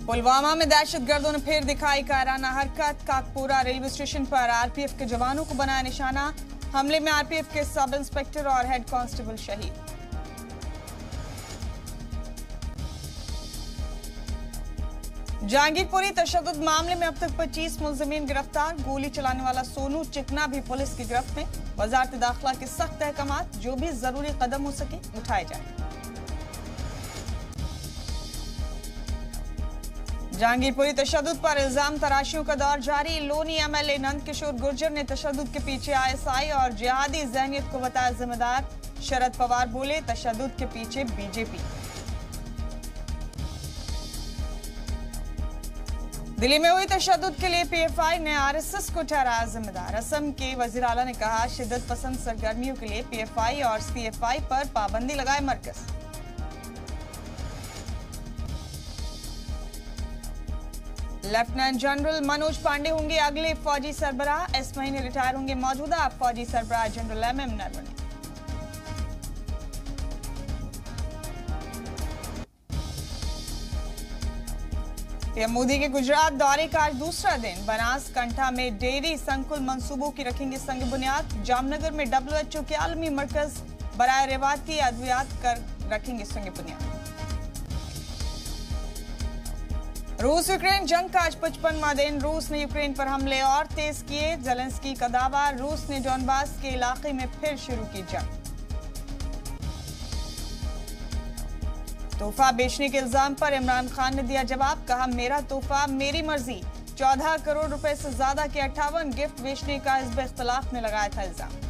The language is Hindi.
पुलवामा में दहशतगर्दों ने फिर दिखाई कायराना हरकत। काकपुरा रेलवे स्टेशन पर आरपीएफ के जवानों को बनाया निशाना। हमले में आरपीएफ के सब इंस्पेक्टर और हेड कांस्टेबल शहीद। जहांगीरपुरी तशद्दुद मामले में अब तक 25 मुलजिमीन गिरफ्तार। गोली चलाने वाला सोनू चिकना भी पुलिस की गिरफ्त में। वजारत दाखिला के सख्त अहकामात, जो भी जरूरी कदम हो सके उठाए जाए। जहांगीरपुरी तशद्दुद पर इल्जाम तराशियों का दौर जारी। लोनी एमएलए नंद किशोर गुर्जर ने तशद्दुद के पीछे आईएसआई और जिहादी जहनियत को बताया जिम्मेदार। शरद पवार बोले तशद्दुद के पीछे बीजेपी। दिल्ली में हुई तशद्दुद के लिए पीएफआई ने आरएसएस को ठहराया जिम्मेदार। असम के वजीर आला ने कहा शिद्दत पसंद सरगर्मियों के लिए पीएफआई और सीएफआई पर पाबंदी लगाए मरकज। लेफ्टिनेंट जनरल मनोज पांडे होंगे अगले फौजी सरबराह। इस महीने रिटायर होंगे मौजूदा फौजी सरबराह General MM Naravane. PM Modi के गुजरात दौरे का आज दूसरा दिन। बनासकांठा में डेयरी संकुल मंसूबों की रखेंगे संग बुनियाद। जामनगर में WHO के आलमी मरकज बराए रिवायती अद्वियात कर रखेंगे संग बुनियाद। रूस यूक्रेन जंग का आज 55वां दिन। रूस ने यूक्रेन पर हमले और तेज किए। जेलेंस्की का दावा, रूस ने डॉनबास के इलाके में फिर शुरू की जंग। तोहफा बेचने के इल्जाम पर इमरान खान ने दिया जवाब। कहा मेरा तोहफा मेरी मर्जी। 14 करोड़ रुपए से ज्यादा के 58 गिफ्ट बेचने का हिज़्ब इख्तिलाफ ने लगाया था इल्जाम।